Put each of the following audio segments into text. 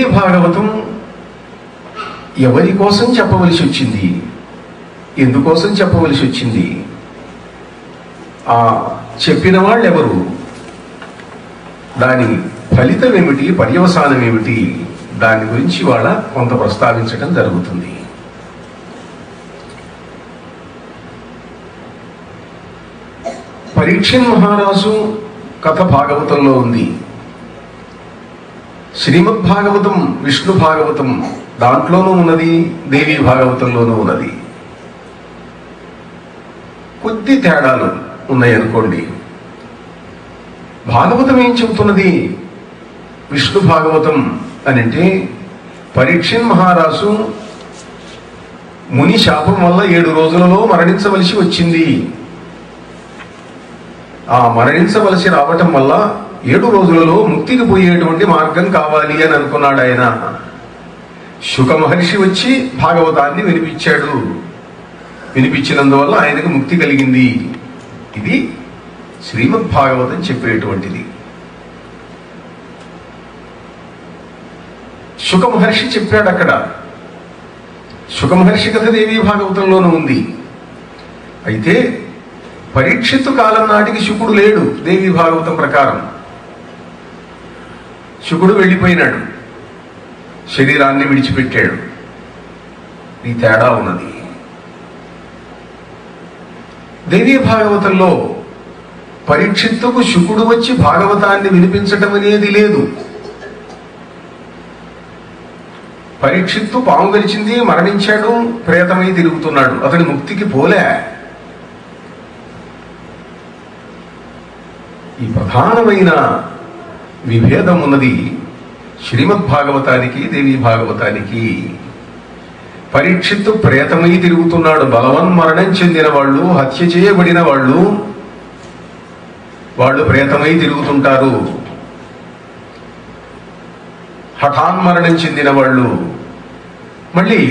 దేవీ భాగవతం ఎవరి కోసం చెప్పవలసి వచ్చింది, ఎందుకోసం చెప్పవలసి వచ్చింది, ఆ చెప్పిన వాళ్ళు ఎవరు, దాని ఫలితం ఏమిటి, పర్యవసానం ఏమిటి, దాని గురించి వాళ్ళ కొంత ప్రస్తావించడం జరుగుతుంది. పరీక్షణ్ మహారాజు కథ భాగవతంలో ఉంది. శ్రీమద్ భాగవతం, విష్ణు భాగవతం దాంట్లోనూ ఉన్నది, దేవీ భాగవతంలోనూ ఉన్నది. కొద్ది తేడాలు ఉన్నాయనుకోండి. భాగవతం ఏం చెబుతున్నది, విష్ణు భాగవతం అని అంటే పరీక్షణ్ మహారాజు ముని శాపం వల్ల 7 రోజులలో మరణించవలసి వచ్చింది. ఆ మరణించవలసి రావటం వల్ల 7 రోజులలో ముక్తికి పోయేటువంటి మార్గం కావాలి అని అనుకున్నాడు ఆయన. శుక మహర్షి వచ్చి భాగవతాన్ని వినిపించాడు. వినిపించినందువల్ల ఆయనకు ముక్తి కలిగింది. ఇది శ్రీమద్ భాగవతం చెప్పేటువంటిది. శుక మహర్షి చెప్పాడు అక్కడ. శుక మహర్షి కథ దేవీ భాగవతంలోనూ ఉంది. అయితే పరీక్షిత్తు కాలం నాటికి శుకుడు లేడు. దేవీ భాగవతం ప్రకారం శుకుడు వెళ్ళిపోయినాడు, శరీరాన్ని విడిచిపెట్టాడు. ఈ తేడా ఉన్నది. దేవీ భాగవతంలో పరీక్షిత్తుకు శుకుడు వచ్చి భాగవతాన్ని వినిపించటం అనేది లేదు. పరీక్షిత్తు పాము గెలిచింది, మరణించాడు, ప్రేతమై తిరుగుతున్నాడు, అతని ముక్తికి పోలే. ఈ ప్రధానమైన విభేదం ఉన్నది శ్రీమద్ భాగవతానికి, దేవీ భాగవతానికి. పరీక్షిత్తు ప్రేతమై తిరుగుతున్నాడు. బలవన్మరణం చెందిన వాళ్ళు, హత్య చేయబడిన వాళ్ళు ప్రేతమై తిరుగుతుంటారు. హఠాన్మరణం చెందిన వాళ్ళు, మళ్ళీ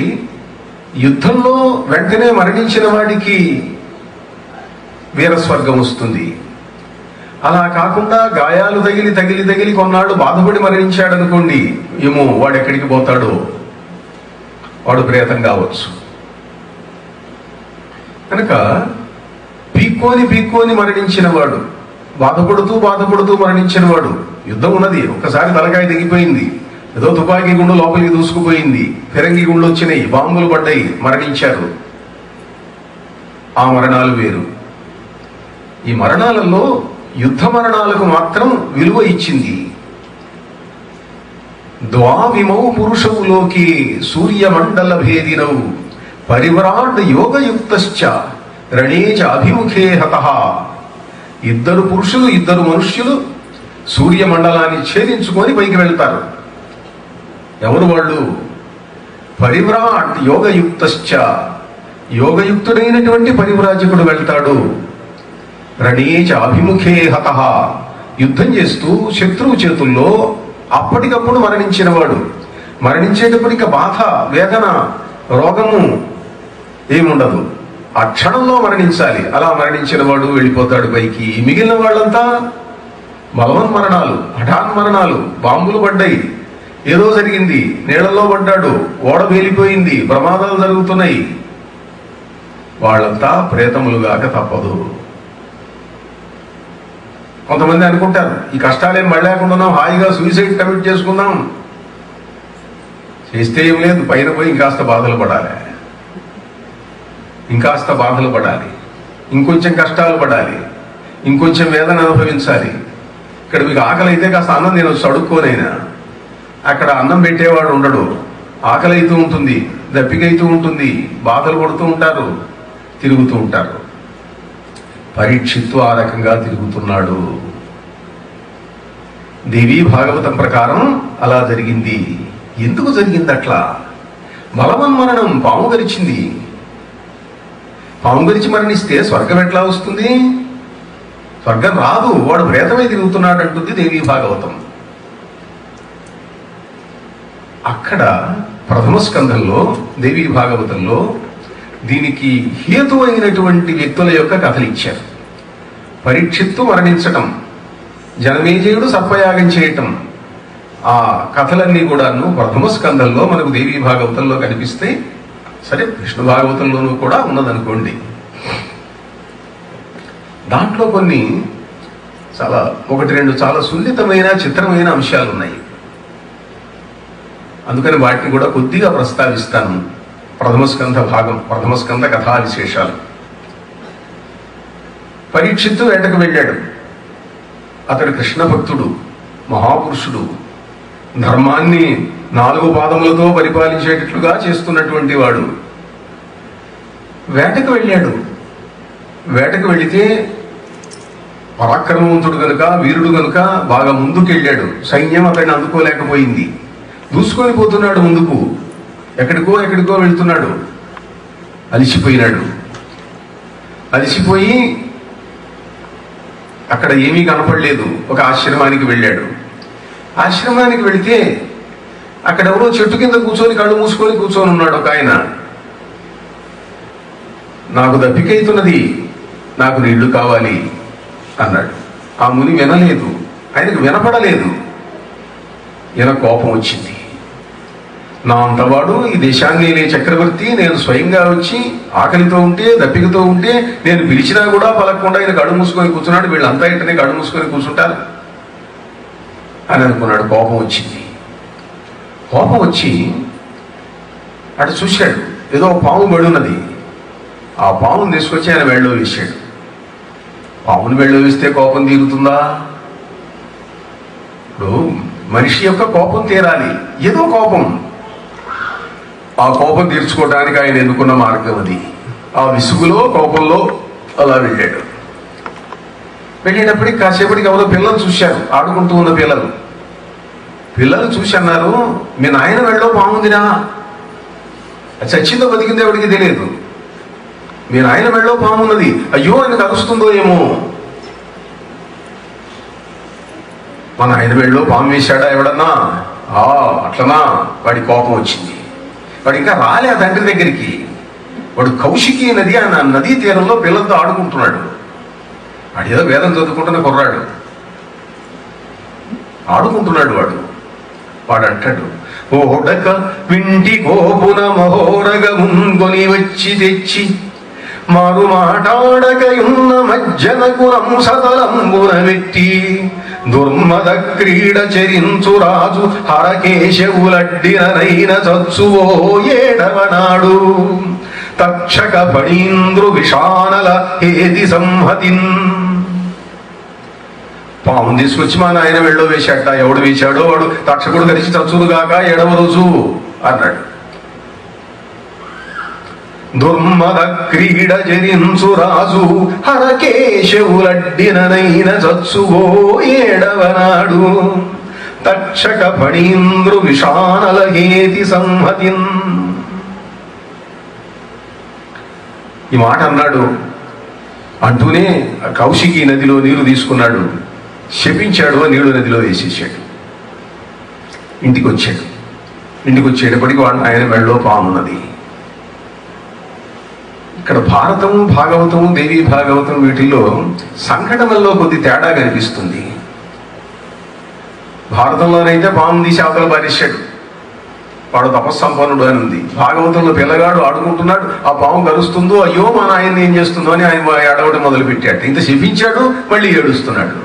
యుద్ధంలో వెంటనే మరణించిన వాడికి వీరస్వర్గం వస్తుంది. అలా కాకుండా గాయాలు తగిలి కొన్నాళ్ళు బాధపడి మరణించాడు అనుకోండి, ఏమో వాడు ఎక్కడికి పోతాడో, వాడు ప్రేతం కావచ్చు. కనుక పీక్కోని మరణించిన వాడు, బాధపడుతూ మరణించిన వాడు, యుద్ధం ఉన్నది, ఒక్కసారి తలకాయ తెగిపోయింది, ఏదో తుపాకీ గుండు లోపలికి దూసుకుపోయింది, ఫిరంగి గుండు వచ్చినాయి, బాంబులు పడ్డాయి, మరణించారు. ఆ మరణాలు వేరు. ఈ మరణాలలో యుద్ధ మరణాలకు మాత్రం విలువ ఇచ్చింది. ద్వావిమౌ పురుషౌ లోకే సూర్యమండల భేదినౌ పరివ్రాట్ యోగయుక్తశ్చ రణేచ అభిముఖే హతః. 2 పురుషులు, 2 మనుష్యులు సూర్యమండలాన్ని ఛేదించుకొని పైకి వెళ్తారు. ఎవరు వాళ్ళు? పరివ్రాట్ యోగయుక్తశ్చ, యోగయుక్తుడైనటువంటి పరివ్రాజకుడు వెళ్తాడు. రణేచ అభిముఖే హతః, యుద్ధం చేస్తూ శత్రువు చేతుల్లో అప్పటికప్పుడు మరణించిన వాడు. మరణించేటప్పటికి బాధ, వేదన, రోగము ఏముండదు, ఆ క్షణంలో మరణించాలి. అలా మరణించిన వాడు వెళ్ళిపోతాడు పైకి. మిగిలిన వాళ్ళంతా బలవన్మరణాలు, హఠాన్మరణాలు, బాంబులు పడ్డాయి, ఏదో జరిగింది, నీళ్ళల్లో పడ్డాడు, ఓడ వేలిపోయింది, ప్రమాదాలు జరుగుతున్నాయి, వాళ్ళంతా ప్రేతములుగాక తప్పదు. కొంతమంది అనుకుంటారు, ఈ కష్టాలేం మళ్ళాకుంటున్నాం, హాయిగా సూసైడ్ కమిట్ చేసుకుందాం. చేస్తే ఏం లేదు, పైన పోయి ఇంకాస్త బాధలు పడాలి, ఇంకొంచెం కష్టాలు పడాలి, ఇంకొంచెం వేదన అనుభవించాలి. ఇక్కడ మీకు ఆకలి అయితే కాస్త అన్నం నేను అడుక్కోనైనా, అక్కడ అన్నం పెట్టేవాడు ఉండడు, ఆకలి అవుతూ ఉంటుంది, దప్పికైతూ ఉంటుంది, బాధలు పడుతూ ఉంటారు, తిరుగుతూ ఉంటారు. పరీక్షిత్తు ఆ రకంగా తిరుగుతున్నాడు. దేవీ భాగవతం ప్రకారం అలా జరిగింది. ఎందుకు జరిగింది అట్లా? బలవన్మరణం, పాము గరిచింది. పాము గరిచి మరణిస్తే స్వర్గం ఎట్లా వస్తుంది? స్వర్గం రాదు, వాడు ప్రేతమై తిరుగుతున్నాడు అంటుంది దేవీ భాగవతం. అక్కడ ప్రథమ స్కంధంలో, దేవీ భాగవతంలో దీనికి హేతు అయినటువంటి వ్యక్తుల యొక్క కథలు ఇచ్చారు. పరీక్షిత్తు మరణించటం, జనమేజయుడు సర్పయాగం చేయటం, ఆ కథలన్నీ కూడాను ప్రథమ స్కందంలో మనకు దేవీ భాగవతంలో కనిపిస్తే, సరే విష్ణు భాగవతంలోనూ కూడా ఉన్నదనుకోండి. దాంట్లో కొన్ని చాలా ఒకటి రెండు చాలా సున్నితమైన చిత్రమైన అంశాలు ఉన్నాయి. అందుకని వాటిని కూడా కొద్దిగా ప్రస్తావిస్తాను. ప్రథమ స్కంద భాగం, ప్రథమ స్కంద కథా విశేషాలు. పరీక్షిత్తు వేటకు వెళ్ళాడు. అతడు కృష్ణ భక్తుడు, మహాపురుషుడు, ధర్మాన్ని 4 పాదములతో పరిపాలించేటట్లుగా చేస్తున్నటువంటి వాడు. వేటకు వెళ్ళాడు. వేటకు వెళితే పరాక్రమవంతుడు కనుక, వీరుడు కనుక బాగా ముందుకెళ్ళాడు. సైన్యం అతన్ని అందుకోలేకపోయింది. దూసుకొని పోతున్నాడు ముందుకు, ఎక్కడికో వెళ్తున్నాడు. అలిసిపోయినాడు. అలిసిపోయి అక్కడ ఏమీ కనపడలేదు. ఒక ఆశ్రమానికి వెళ్ళాడు. ఆశ్రమానికి వెళితే అక్కడ ఎవరో చెట్టు కింద కూర్చొని కళ్ళు మూసుకొని కూర్చొని ఉన్నాడు ఒక ఆయన. నాకు దప్పికైతున్నది, నాకు నీళ్లు కావాలి అన్నాడు. ఆ ముని వినలేదు, ఆయనకు వినపడలేదు. ఈయన కోపం వచ్చింది. నా అంతవాడు ఈ దేశాన్ని నేనే చక్రవర్తి, నేను స్వయంగా వచ్చి ఆకలితో ఉంటే దప్పికతో ఉంటే నేను పిలిచినా కూడా పలకకుండా ఆయన కళ్ళు మూసుకొని కూర్చున్నాడు. వీళ్ళంతా ఇంటనే కళ్ళు మూసుకొని కూర్చుంటారు అని అనుకున్నాడు. కోపం వచ్చింది. కోపం వచ్చి అటు చూశాడు. ఏదో పాము పడున్నది. ఆ పామును తీసుకొచ్చి ఆయన మెళ్ళో వేశాడు. పామును మెళ్ళో వేస్తే కోపం తీరుతుందా? ఇప్పుడు మనిషి యొక్క కోపం తీరాలి. ఏదో కోపం, ఆ కోపం తీర్చుకోవడానికి ఆయన ఎన్నుకున్న మార్గం అది. ఆ విసుగులో, కోపంలో అలా వెళ్ళాడు. వెళ్ళేటప్పటికి కాసేపటికి ఎవరో పిల్లలు చూశారు, ఆడుకుంటూ ఉన్న పిల్లలు చూసి అన్నారు, మీ నాయన మెళ్ళో పాముందిరా, చచ్చిందో బతికిందో ఎవరికి తెలియదు, మీ నాయన మెళ్ళో పాము ఉన్నది, అయ్యో ఆయన కలుస్తుందో ఏమో. మా నాయన మెళ్ళో పాము వేశాడా ఎవడన్నా? అట్లనా? వాడి కోపం వచ్చింది. వాడు ఇంకా రాలే ఆ తండ్రి దగ్గరికి. వాడు కౌశికి నది అన్న నదీ తీరంలో పిల్లలతో ఆడుకుంటున్నాడు. వాడు ఏదో వేదం చదువుకుంటున్న కుర్రాడు, ఆడుకుంటున్నాడు. వాడు అంటాడు, ఓడక వింటి గోపున మహోరగముంగొని వచ్చి తెచ్చి మారు మాటాడకయున్న మజ్జనకు నంసతలంబున వెట్టి దుర్మద క్రీడ చరించు రాజు హరకేశవులడ్డిననైన చచ్చువో ఏడవనాడు తక్షక ఫణీంద్రు విషానల హేది సంహతిన్. పాము తీసుకొచ్చి మా నాయన వెళ్ళో వేశాట. ఎవడు వేశాడో వాడు తక్షకుడు కలిసి చచ్చురుగాక ఏడవ రోజు అన్నాడు. దుర్మద క్రీడ జరించు రాజు హరకేశవులడ్డిననైన చచ్చువో ఏడవనాడు తక్షక ఫణీంద్రు విషానల హేతి సంహతిన్. ఈ మాట అన్నాడు. అంటూనే కౌశికి నదిలో నీరు తీసుకున్నాడు, శపించాడు, నీళ్లు నదిలో వేసేసాడు. ఇంటికి వచ్చేటప్పటికి వాడు ఆయన మెళ్ళో పామున్నది. ఇక్కడ భారతం, భాగవతం, దేవీ భాగవతం వీటిల్లో సంఘటనల్లో కొద్ది తేడా కనిపిస్తుంది. భారతంలోనైతే పాము తీసి అవతల పారేశాడు, వాడు తపస్సంపన్నుడు అని ఉంది. భాగవతంలో పిల్లగాడు ఆడుకుంటున్నాడు, ఆ పాము కలుస్తుందో అయ్యో మా నాయన్ని ఏం చేస్తుందో అని ఆయన ఏడవడం మొదలు పెట్టాడు. ఇంత శపించాడు, మళ్ళీ ఏడుస్తున్నాడు.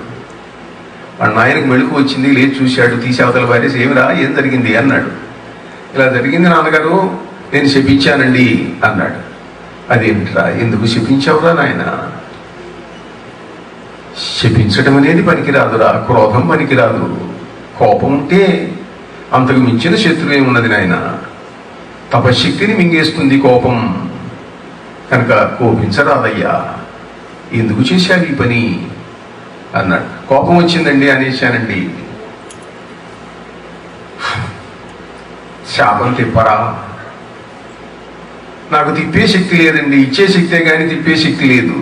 వాడు నాయనకు మెళుకు వచ్చింది, లేచి చూశాడు, తీసి అవతల పారేసి ఏమిరా ఏం జరిగింది అన్నాడు. ఇలా జరిగింది నాన్నగారు, నేను శపించానండి అన్నాడు. అదేమిట్రా, ఎందుకు శపించావురా నాయన? శపించడం అనేది పనికిరాదురా, క్రోధం పనికిరాదు. కోపం ఉంటే అంతకు మించిన శత్రువే ఉన్నది నాయన. తపశక్తిని మింగేస్తుంది కోపం, కనుక కోపించరాదయ్యా, ఎందుకు చేశావు ఈ పని అన్నాడు. కోపం వచ్చిందండి అనేశానండి. శాపం తిప్పరా? నాకు తిప్పే శక్తి లేదండి, ఇచ్చే శక్తే కానీ తిప్పే శక్తి లేదు.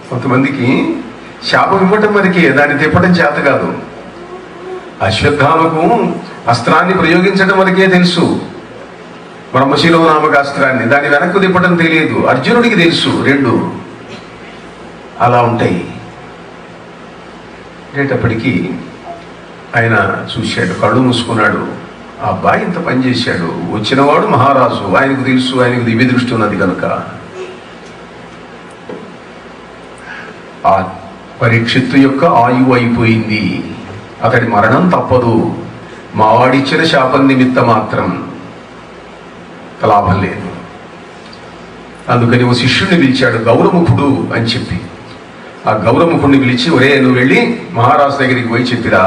కొంతమందికి శాపం ఇవ్వటం వరకే, దాన్ని తిప్పడం చేత కాదు. అశ్వత్థామకు అస్త్రాన్ని ప్రయోగించడం వరకే తెలుసు, బ్రహ్మశిలో నామక అస్త్రాన్ని, దాన్ని వెనక్కు తిప్పడం తెలియదు. అర్జునుడికి తెలుసు, రెండు అలా ఉంటాయి. అనేటప్పటికీ ఆయన చూశాడు, కళ్ళు మూసుకున్నాడు. ఆ అబ్బాయి ఇంత పని చేశాడు, వచ్చినవాడు మహారాజు, ఆయనకు తెలుసు, ఆయనకు దివ్య దృష్టి ఉన్నది కనుక. ఆ పరీక్షిత్తు యొక్క ఆయువు అయిపోయింది, అతడి మరణం తప్పదు. మావాడిచ్చిన శాపం నిమిత్త మాత్రం లాభం లేదు. అందుకని ఓ శిష్యుడిని పిలిచాడు, గౌరముఖుడు అని చెప్పి. ఆ గౌరముఖుడిని పిలిచి, ఒరే నువ్వు వెళ్ళి మహారాజు దగ్గరికి పోయి చెప్పిరా,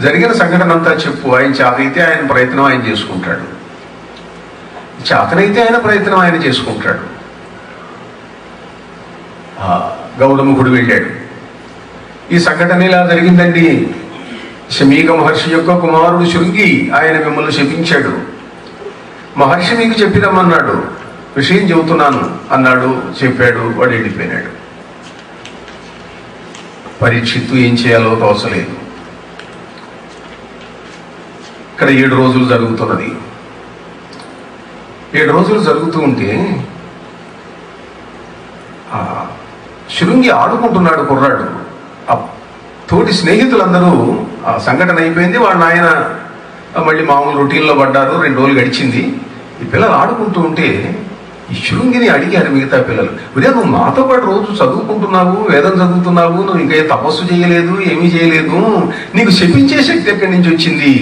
జరిగిన సంఘటన అంతా చెప్పు. ఆయన చేతనైతే ఆయన ప్రయత్నం ఆయన చేసుకుంటాడు, చేతనైతే ఆయన ప్రయత్నం ఆయన చేసుకుంటాడు. గౌరముఖుడు వెళ్ళాడు. ఈ సంఘటన ఇలా జరిగిందండి. శమీక మహర్షి యొక్క కుమారుడు శృంగి ఆయన మిమ్మల్ని శపించాడు. మహర్షి మీకు చెప్పిరమ్మన్నాడు, విషయం చెబుతున్నాను అన్నాడు. చెప్పాడు, వాడు వెళ్ళిపోయినాడు. పరీక్షిత్తు ఏం చేయాలో తోచలేదు. ఇక్కడ 7 రోజులు జరుగుతున్నది. 7 రోజులు జరుగుతూ ఉంటే శృంగి ఆడుకుంటున్నాడు కుర్రాడు. ఆ తోటి స్నేహితులందరూ ఆ సంఘటన అయిపోయింది, వాళ్ళ నాయన మళ్ళీ మామూలు రొటీన్లో పడ్డారు. 2 రోజులు గడిచింది. ఈ పిల్లలు ఆడుకుంటూ ఉంటే ఈ శృంగిని అడిగారు మిగతా పిల్లలు, ఉదయం నువ్వు మాతో పాటు రోజు చదువుకుంటున్నావు, వేదం చదువుతున్నావు, నువ్వు ఇంకా తపస్సు చేయలేదు, ఏమీ చేయలేదు, నీకు శపించే శక్తి ఎక్కడి నుంచి వచ్చింది?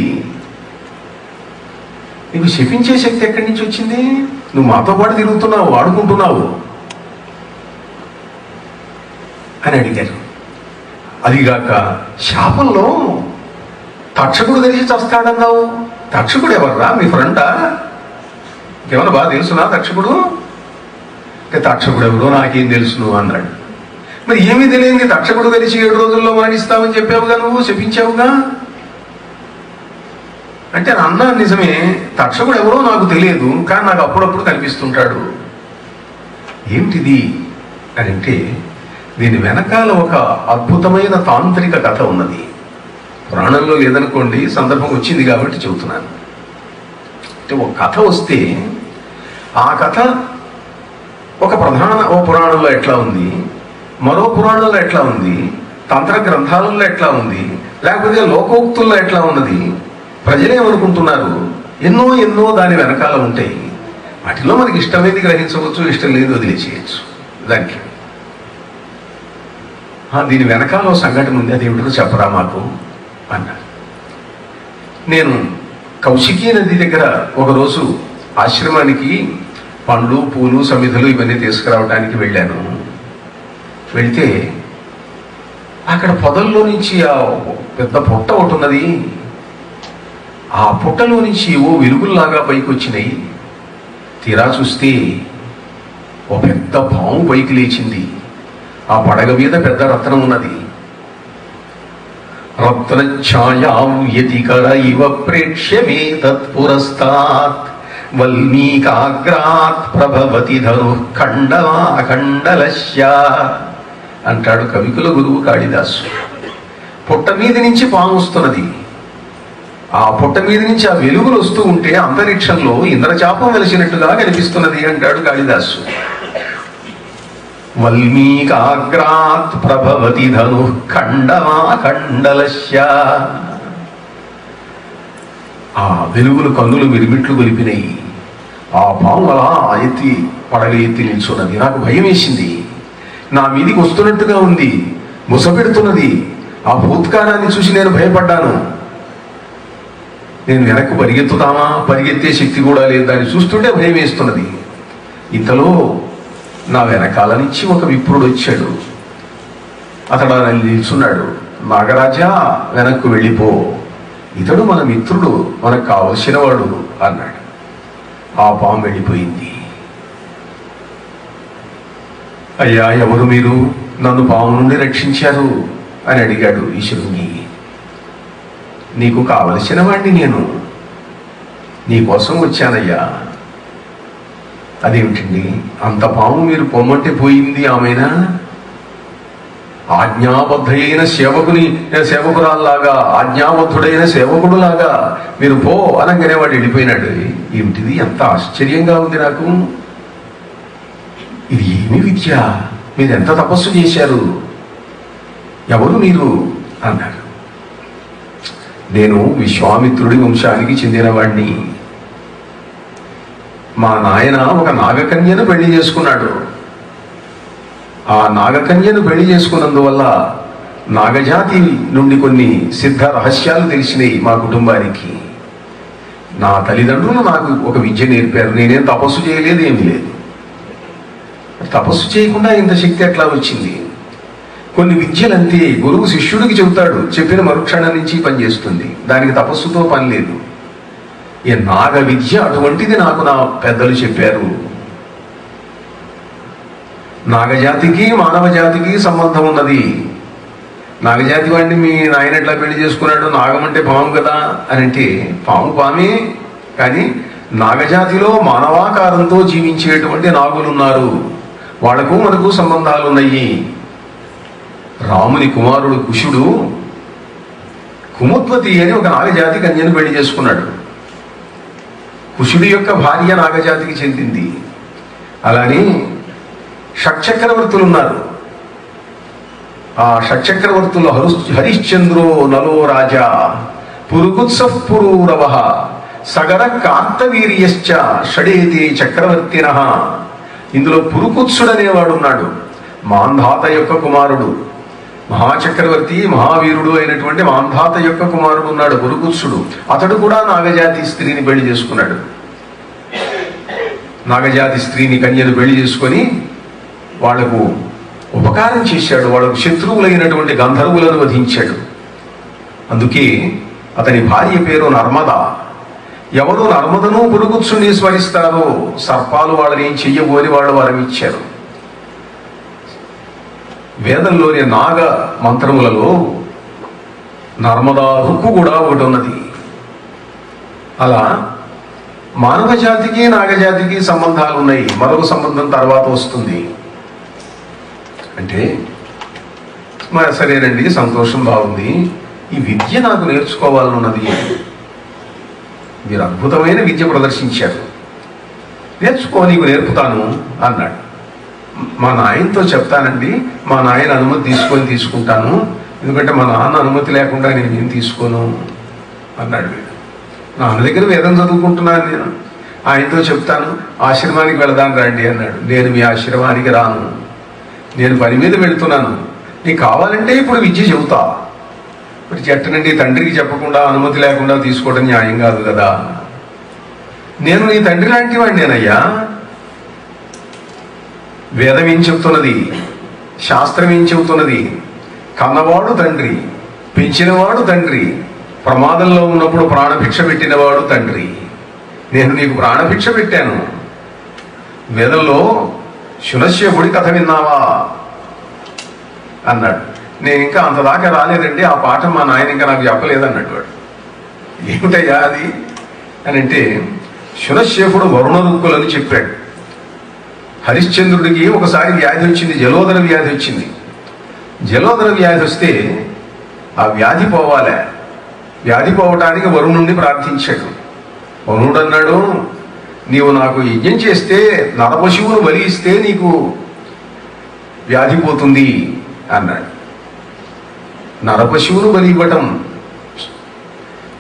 నీకు శపించే శక్తి ఎక్కడి నుంచి వచ్చింది? నువ్వు మాతో పాటు తిరుగుతున్నావు, ఆడుకుంటున్నావు అని అడిగారు. అదిగాక శాపంలో తక్షకుడు తెలిసి చస్తాడన్నావు. తక్షకుడు ఎవర్రా? మీ ఫ్రెండా? ఇంకేమన్నా బాగా తెలుసునా తక్షకుడు? తక్షకుడు ఎవరో నాకేం తెలుసును అన్నాడు. మరి ఏమీ తెలియదు, తక్షకుడు తెలిసి 7 రోజుల్లో మరణిస్తామని చెప్పావుగా, నువ్వు శపించావుగా అంటే. అన్నా నిజమే, తక్షకుడు ఎవరో నాకు తెలియదు, కానీ నాకు అప్పుడప్పుడు కనిపిస్తుంటాడు. ఏమిటిది అని అంటే, దీని వెనకాల ఒక అద్భుతమైన తాంత్రిక కథ ఉన్నది. పురాణంలో లేదనుకోండి, సందర్భం వచ్చింది కాబట్టి చెబుతున్నాను. అంటే ఒక కథ వస్తే ఆ కథ ఒక పురాణంలో ఎట్లా ఉంది, మరో పురాణంలో ఎట్లా ఉంది, తంత్ర గ్రంథాలలో ఎట్లా ఉంది, లేకపోతే లోకోక్తుల్లో ఎట్లా ఉన్నది, ప్రజలేమనుకుంటున్నారు, ఎన్నో దాని వెనకాల ఉంటాయి. వాటిలో మనకి ఇష్టమైంది గ్రహించవచ్చు, ఇష్టం లేదు వదిలేసేయచ్చు. దానికి దీని వెనకాల సంఘటన ఉంది, అది ఏమిటో చెప్పరా మాకు అన్నారు. నేను కౌశికీ నది దగ్గర ఒకరోజు ఆశ్రమానికి పండ్లు, పూలు, సమిధులు ఇవన్నీ తీసుకురావడానికి వెళ్ళాను. వెళ్తే అక్కడ పొదల్లో నుంచి ఆ పెద్ద పుట్ట ఒకటి ఉన్నది. ఆ పుట్టలో నుంచి ఓ వెలుగుల్లాగా పైకి వచ్చినాయి. తీరా చూస్తే ఓ పెద్ద పాము పైకి లేచింది. ఆ పడగ మీద పెద్ద రత్నం ఉన్నది. రత్నఛాయాం యతికర ఇవ ప్రేక్ష్యమే తత్పురస్తాత్ వల్మీకాగ్రాత్ ప్రభవతి ధను ఖండమాఖండలస్య అంటాడు కవికుల గురువు కాళిదాసు. పుట్ట మీద నుంచి పాము వస్తున్నది. ఆ పుట్ట మీద నుంచి ఆ వెలుగులు వస్తూ ఉంటే అంతరిక్షంలో ఇంద్రచాపం వెలిసినట్టుగా కనిపిస్తున్నది అంటాడు కాళిదాసు. వల్మీకాగ్రాత్ ప్రభవతి ధను ఖండమాఖండలస్య. ఆ వెలుగులు కన్నులు మిరిమిట్లు గొలిపినాయి. ఆ పాము అలా ఎత్తి పడగ ఎత్తి నిల్చున్నది. నాకు భయం వేసింది. నా మీదికి వస్తున్నట్టుగా ఉంది, ముసపెడుతున్నది. ఆ భూత్కారాన్ని చూసి నేను భయపడ్డాను. నేను వెనక్కు పరిగెత్తుతామా, పరిగెత్తే శక్తి కూడా లేదు. దాన్ని చూస్తుంటే భయం వేస్తున్నది. ఇంతలో నా వెనకాల నుంచి ఒక విప్రుడు వచ్చాడు. అతడు నన్ను నిల్చున్నాడు. నాగరాజా, వెనక్కు వెళ్ళిపో, ఇతడు మన మిత్రుడు, మనకు కావలసిన వాడు అన్నాడు. ఆ పాము వెళ్ళిపోయింది. అయ్యా, ఎవరు మీరు? నన్ను పాము నుండి రక్షించారు అని అడిగాడు ఈ శృంగి. నీకు కావలసిన వాడిని నేను, నీకోసం వచ్చానయ్యా. అదేమిటండి, అంత పాము మీరు పొమ్మంటే పోయింది ఆమెనా? ఆజ్ఞాబద్ధైన సేవకురాల్లాగా, ఆజ్ఞాబద్ధుడైన సేవకుడులాగా మీరు పో అనగానే వాడు వెళ్ళిపోయినాడు. ఏమిటిది, ఎంత ఆశ్చర్యంగా ఉంది నాకు. ఇది ఏమి విద్య? మీరు ఎంత తపస్సు చేశారు? ఎవరు మీరు అన్నారు. నేను విశ్వామిత్రుడి వంశానికి చెందినవాడిని. మా నాయన ఒక నాగకన్యను పెళ్లి చేసుకున్నాడు. ఆ నాగకన్యను పెళ్లి చేసుకున్నందువల్ల నాగజాతి నుండి కొన్ని సిద్ధ రహస్యాలు తెలిసినాయి మా కుటుంబానికి. నా తల్లిదండ్రులు నాకు ఒక విద్య నేర్పారు. నేనేం తపస్సు చేయలేదు, ఏమీ లేదు. తపస్సు చేయకుండా ఇంత శక్తి ఎట్లా వచ్చింది? కొన్ని విద్యలంతే గురువు శిష్యుడికి చెబుతాడు, చెప్పిన మరుక్షణం నుంచి పనిచేస్తుంది. దానికి తపస్సుతో పని లేదు. ఈ నాగ విద్య అటువంటిది నాకు నా పెద్దలు చెప్పారు. నాగజాతికి మానవ జాతికి సంబంధం ఉన్నది. నాగజాతి వాడిని మీ నాయన ఎట్లా పెళ్లి చేసుకున్నాడు? నాగం అంటే పాము కదా అని అంటే, పాము పామే, కానీ నాగజాతిలో మానవాకారంతో జీవించేటువంటి నాగులున్నారు. వాళ్లకు మనకు సంబంధాలు ఉన్నాయి. రాముని కుమారుడు కుశుడు కుముద్వతి అని ఒక నాగజాతి కన్యను పెళ్లి చేసుకున్నాడు. కుశుడి యొక్క భార్య నాగజాతికి చెందింది. అలానే షట్చక్రవర్తులు ఉన్నారు. ఆ షట్చక్రవర్తులు హరిశ్చంద్రో నలో రాజా పురుగుత్సః పురూరవ సగర కార్తవీర్యశ్చ షడేతి చక్రవర్తిన. ఇందులో పురుకుత్సుడు అనేవాడు ఉన్నాడు. మాంధాత యొక్క కుమారుడు, మహాచక్రవర్తి మహావీరుడు అయినటువంటి మాంధాత యొక్క కుమారుడు ఉన్నాడు పురుకుత్సుడు. అతడు కూడా నాగజాతి స్త్రీని పెళ్లి చేసుకున్నాడు. నాగజాతి స్త్రీని కన్యను పెళ్లి చేసుకొని వాళ్లకు ఉపకారం చేశాడు. వాళ్ళకు శత్రువులైనటువంటి గంధర్వులను వధించాడు. అందుకే అతని భార్య పేరు నర్మద. ఎవరు నర్మదను పురుగుత్సుని స్మరిస్తారో సర్పాలు వాళ్ళని ఏం చెయ్యబోని వాళ్ళు వరమిచ్చారు. వేదంలోని నాగ మంత్రములలో నర్మదా రుక్కు కూడా ఒకటి ఉన్నది. అలా మానవ జాతికి నాగజాతికి సంబంధాలు ఉన్నాయి. మరొక సంబంధం తర్వాత వస్తుంది. అంటే మరి సరేనండి, సంతోషం, బాగుంది. ఈ విద్య నాకు నేర్చుకోవాలన్నది. మీరు అద్భుతమైన విద్య ప్రదర్శించారు, నేర్చుకో, నీకు నేర్పుతాను అన్నాడు. మా నాయనతో చెప్తానండి, మా నాయన అనుమతి తీసుకుంటాను, ఎందుకంటే మా నాన్న అనుమతి లేకుండా నేనేం తీసుకోను అన్నాడు. వీడు, నాన్న దగ్గర వేదం చదువుకుంటున్నాను నేను, ఆయనతో చెప్తాను, ఆశ్రమానికి వెళదాను రండి అన్నాడు. నేను మీ ఆశ్రమానికి రాను, నేను పని మీద వెళుతున్నాను. నీకు కావాలంటే ఇప్పుడు విద్య చెబుతా. మరి చెట్టనండి, తండ్రికి చెప్పకుండా అనుమతి లేకుండా తీసుకోవడం న్యాయం కాదు కదా. నేను నీ తండ్రి లాంటి వాడిని నేనయ్యా. వేదం ఏం చెబుతున్నది, శాస్త్రం ఏం చెబుతున్నది? కన్నవాడు తండ్రి, పెంచినవాడు తండ్రి, ప్రమాదంలో ఉన్నప్పుడు ప్రాణభిక్ష పెట్టినవాడు తండ్రి. నేను నీకు ప్రాణభిక్ష పెట్టాను. వేదంలో శునశ్యపుడి కథ విన్నావా అన్నాడు. నేను ఇంకా అంతదాకా రాలేదండి, ఆ పాఠం మా నాయన ఇంకా నాకు చెప్పలేదన్నట్టు. వాడు, ఏమిటయ్యా అది అని అంటే, శునశ్యపుడు వరుణ రుక్కులని చెప్పాడు. హరిశ్చంద్రుడికి ఒకసారి వ్యాధి వచ్చింది, జలోదర వ్యాధి వచ్చింది. జలోదర వ్యాధి వస్తే ఆ వ్యాధి పోవాలే. వ్యాధి పోవటానికి వరుణుణ్ణి ప్రార్థించాడు. వరుణుడు అన్నాడు, నీవు నాకు యజ్ఞం చేస్తే, నరపశువును బలి ఇస్తే నీకు వ్యాధి పోతుంది అన్నాడు. నరపశువును బలి ఇవ్వటం,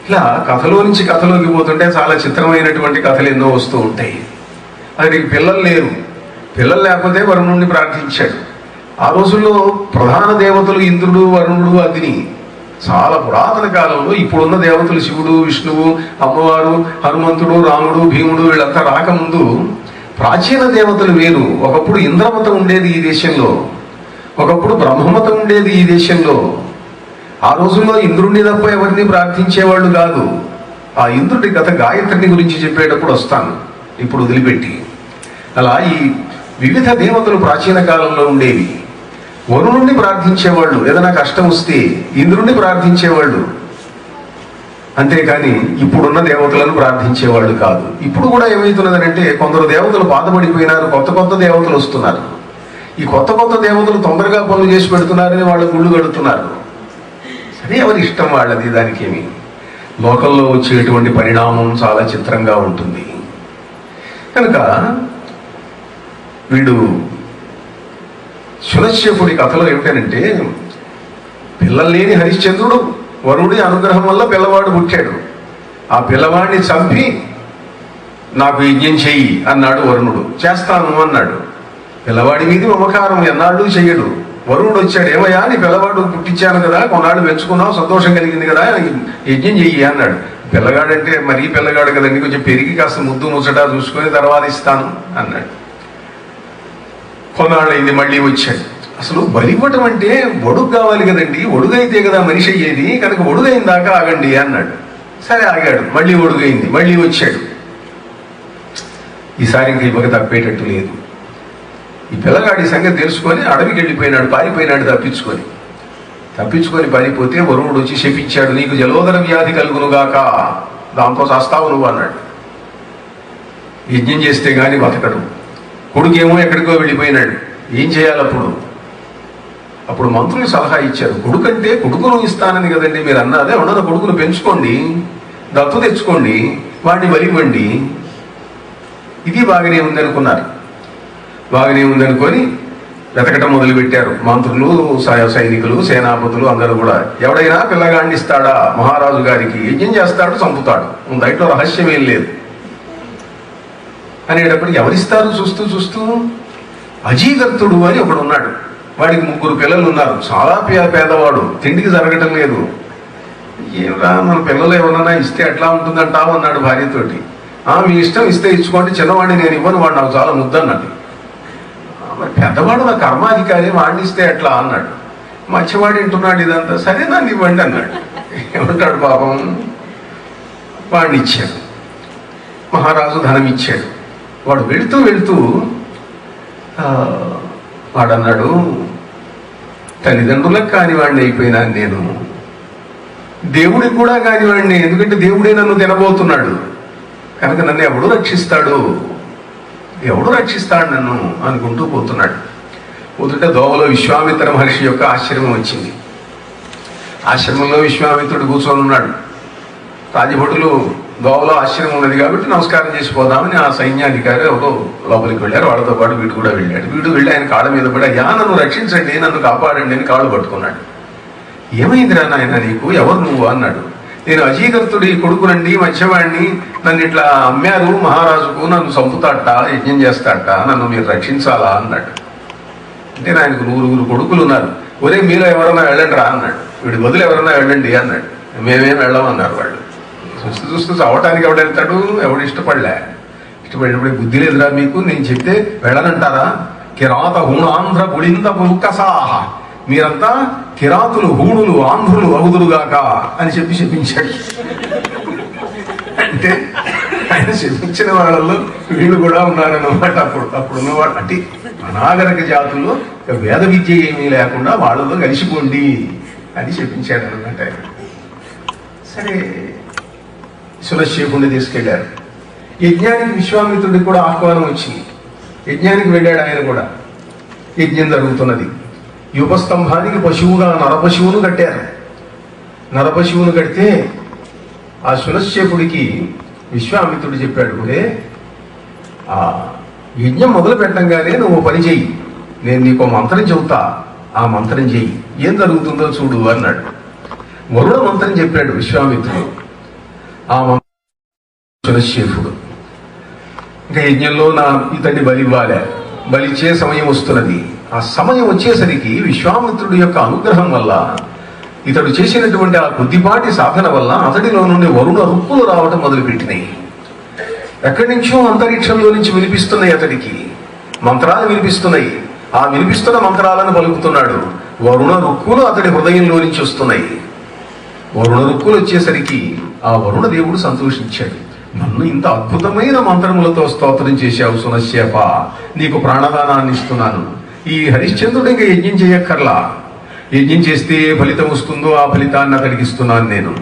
ఇలా కథలో నుంచి కథలోకి పోతుంటే చాలా చిత్రమైనటువంటి కథలు ఎన్నో వస్తూ ఉంటాయి. అతనికి పిల్లలు లేరు. పిల్లలు లేకపోతే వరుణుడిని ప్రార్థించాడు. ఆ రోజుల్లో ప్రధాన దేవతలు ఇంద్రుడు, వరుణుడు, అగ్ని. చాలా పురాతన కాలంలో ఇప్పుడున్న దేవతలు శివుడు, విష్ణువు, అమ్మవారు, హనుమంతుడు, రాముడు, భీముడు వీళ్ళంతా రాకముందు ప్రాచీన దేవతలు వేరు. ఒకప్పుడు ఇంద్రమతం ఉండేది ఈ దేశంలో, ఒకప్పుడు బ్రహ్మమతం ఉండేది ఈ దేశంలో. ఆ రోజుల్లో ఇంద్రుడిని తప్ప ఎవరిని ప్రార్థించేవాళ్ళు కాదు. ఆ ఇంద్రుడి కథ గాయత్రిని గురించి చెప్పేటప్పుడు వస్తాను, ఇప్పుడు వదిలిపెట్టి. అలా ఈ వివిధ దేవతలు ప్రాచీన కాలంలో ఉండేవి. వరుణుణ్ణి ప్రార్థించేవాళ్ళు, ఏదైనా కష్టం వస్తే ఇంద్రుణ్ణి ప్రార్థించేవాళ్ళు, అంతేకాని ఇప్పుడున్న దేవతలను ప్రార్థించేవాళ్ళు కాదు. ఇప్పుడు కూడా ఏమవుతున్నదంటే, కొందరు దేవతలు బాధపడిపోయినారు, కొత్త కొత్త దేవతలు వస్తున్నారు. ఈ కొత్త కొత్త దేవతలు తొందరగా పనులు చేసి పెడుతున్నారని వాళ్ళు గుళ్ళు కడుతున్నారు. సరే, ఎవరి ఇష్టం వాళ్ళది, దానికేమి. లోకంలో వచ్చేటువంటి పరిణామం చాలా చిత్రంగా ఉంటుంది. కనుక వీడు శునశ్యపుడి కథలో ఏమిటనంటే, పిల్లలు లేని హరిశ్చంద్రుడు వరుణుడి అనుగ్రహం వల్ల పిల్లవాడు పుట్టాడు. ఆ పిల్లవాడిని చంపి నాకు యజ్ఞం చెయ్యి అన్నాడు వరుణుడు. చేస్తాను అన్నాడు. పిల్లవాడి మీద మమకారం ఎన్నాళ్ళు చెయ్యడు. వరుణుడు వచ్చాడు, ఏమయ్యా నీ పిల్లవాడు పుట్టించాను కదా, కొన్నాళ్ళు పెంచుకున్నావు, సంతోషం కలిగింది కదా, యజ్ఞం చెయ్యి అన్నాడు. పిల్లగాడంటే మరీ పిల్లగాడు కదండి, కొంచెం పెరిగి కాస్త ముద్దు ముచ్చట చూసుకొని తర్వాత ఇస్తాను అన్నాడు. కొన్నాళ్ళు అయింది, మళ్ళీ వచ్చాడు. అసలు బలివ్వటం అంటే ఒడుగు కావాలి కదండి, ఒడుగైతే కదా మనిషి అయ్యేది, కనుక ఒడుగైన దాకా ఆగండి అన్నాడు. సరే ఆగాడు. మళ్ళీ ఒడుగైంది, మళ్ళీ వచ్చాడు. ఈసారి ఇంక ఇవ్వక తప్పేటట్టు లేదు. ఈ పిల్లగాడి సంగతి తెలుసుకొని అడవికి వెళ్ళిపోయినాడు, పారిపోయినాడు తప్పించుకొని పారిపోతే వరుణుడు వచ్చి శపించాడు, నీకు జలోదర వ్యాధి కలుగునుగాక, దాంతో చస్తావు నువ్వు అన్నాడు. యజ్ఞం చేస్తే గాని బతకడు. కొడుకేమో ఎక్కడికో వెళ్ళిపోయినాడు. ఏం చేయాలి అప్పుడు మంత్రులు సలహా ఇచ్చారు. కొడుకంటే కొడుకును ఇస్తానని కదండి మీరు అన్నారే, ఉన్న కొడుకును పెంచుకోండి, దత్తు తెచ్చుకోండి, వాడిని బలివ్వండి. ఇది బాగానే ఉందనుకున్నారు. బాగానే ఉందనుకొని వెతకటం మొదలుపెట్టారు మంత్రులు, సైనికులు, సేనాపతులు అందరూ కూడా. ఎవడైనా పిల్లగాడిని ఇస్తాడా మహారాజు గారికి, యజ్ఞం చేస్తాడు, చంపుతాడు, దాంట్లో రహస్యం ఏం లేదు అనేటప్పటికి ఎవరిస్తారు చూస్తూ అజీగర్తుడు అని ఒకడు ఉన్నాడు. వాడికి 3 పిల్లలు ఉన్నారు. చాలా పేదవాడు, తిండికి జరగటం లేదు. ఏమరా మన పిల్లలు ఎవరన్నా ఇస్తే ఎట్లా ఉంటుందంటావు అన్నాడు భార్యతోటి. మీ ఇష్టం, ఇస్తే ఇచ్చుకోండి, చిన్నవాడిని నేను ఇవ్వను, వాడు నాకు చాలా ముద్దన్నాడు. మరి పెద్దవాడు నా కర్మాధికారి, వాడిని ఇస్తే ఎట్లా అన్నాడు. మధ్యవాడు వింటున్నాడు ఇదంతా. సరే నన్ను ఇవ్వండి అన్నాడు. ఏమంటాడు పాపం. వాడిని ఇచ్చాడు. మహారాజు ధనం ఇచ్చాడు. వాడు వెళుతూ వాడన్నాడు, తల్లిదండ్రులకు కానివాడిని అయిపోయినాను నేను, దేవుడికి కూడా కానివాడిని, ఎందుకంటే దేవుడే నన్ను తినబోతున్నాడు, కనుక నన్ను ఎవడు రక్షిస్తాడు నన్ను అనుకుంటూ పోతున్నాడు. పోతుంటే దోవలో విశ్వామిత్ర మహర్షి యొక్క ఆశ్రమం వచ్చింది. ఆశ్రమంలో విశ్వామిత్రుడు కూర్చొని ఉన్నాడు. రాజభటులు దోవలో ఆశ్రమం ఉన్నది కాబట్టి నమస్కారం చేసిపోదామని ఆ సైన్యాధికారి ఎవరో లోపలికి వెళ్ళారు. వాళ్ళతో పాటు వీడు కూడా వెళ్ళాడు. వీడు వెళ్ళి ఆయన కాళ్ళ మీద పడి, అయ్యా నన్ను రక్షించండి, నన్ను కాపాడండి అని కాళ్ళు పట్టుకున్నాడు. ఏమైందిరా నాయన నీకు, ఎవరు నువ్వు అన్నాడు. నేను అజీగర్తుడి కొడుకునండి, మధ్యవాడిని, నన్ను ఇట్లా అమ్మారు మహారాజుకు, నన్ను చంపుతాట, యజ్ఞం చేస్తాట, నన్ను మీరు రక్షించాలా అన్నాడు. అంటే ఆయనకు 9 కొడుకులు ఉన్నారు. ఒరే మీలో ఎవరన్నా వెళ్ళండి రా అన్నాడు. వీడి బదులు ఎవరన్నా వెళ్ళండి అన్నాడు. మేమేం వెళ్ళమన్నారు వాళ్ళు. చూస్తూ చావటానికి ఎవడు వెళ్తాడు, ఎవడు ఇష్టపడినప్పుడు బుద్ధి లేదురా మీకు, నేను చెప్తే వెళ్ళనంటారా. కిరాత హూణాంధ్ర పుడింత పుల్కసాహ, మీరంతా కిరాతులు, హూణులు, ఆంధ్రులు అవుదురుగాక అని చెప్పించాడు. అంటే ఆయన చెప్పించిన వాళ్ళలో వీళ్ళు కూడా ఉన్నారన్నమాట. అప్పుడు ఉన్నవాడు అంటే అనాగరిక జాతుల్లో వేద విద్య ఏమీ లేకుండా వాళ్ళలో కలిసిపోండి అని చెప్పించాడు అనమాట. సరే సులశేపుణ్ణి తీసుకెళ్లారు. యజ్ఞానికి విశ్వామిత్రుడికి కూడా ఆహ్వానం వచ్చింది. యజ్ఞానికి వెళ్ళాడు ఆయన కూడా. యజ్ఞం జరుగుతున్నది. ఈ ఉపస్తంభానికి పశువుగా నరపశువును కట్టారు. నరపశువును కడితే ఆ సులశేపుడికి విశ్వామిత్రుడు చెప్పాడు, ఒరే ఆ యజ్ఞం మొదలు పెట్టంగానే నువ్వు పని చెయ్యి, నేను నీకు మంత్రం చెబుతా, ఆ మంత్రం చెయ్యి, ఏం జరుగుతుందో చూడు అన్నాడు. వరుణ మంత్రం చెప్పాడు విశ్వామిత్రుడు. ఆ మంత్రం సులశేపుడు ఇంకా యజ్ఞంలో ఇతన్ని బలివ్వాలి, బలిచ్చే సమయం వస్తున్నది. ఆ సమయం వచ్చేసరికి విశ్వామిత్రుడి యొక్క అనుగ్రహం వల్ల, ఇతడు చేసినటువంటి ఆ కొద్దిపాటి సాధన వల్ల అతడిలో నుండి వరుణ రుక్కులు రావటం మొదలుపెట్టినాయి. ఎక్కడి నుంచో అంతరిక్షంలో నుంచి వినిపిస్తున్నాయి, అతడికి మంత్రాలు వినిపిస్తున్నాయి. ఆ వినిపిస్తున్న మంత్రాలను పలుకుతున్నాడు. వరుణ రుక్కులు అతడి హృదయంలో నుంచి వస్తున్నాయి. వరుణ రుక్కులు వచ్చేసరికి ఆ వరుణ దేవుడు సంతోషించాడు. నన్ను ఇంత అద్భుతమైన మంత్రములతో స్తోత్రం చేశావు సునశ్యేప, నీకు ప్రాణదానాన్ని ఇస్తున్నాను. ఈ హరిశ్చంద్రుడు ఇంకా యజ్ఞం చేయక్కర్లా, యజ్ఞం చేస్తే ఏ ఫలితం వస్తుందో ఆ ఫలితాన్ని అతడికి ఇస్తున్నాను నేను.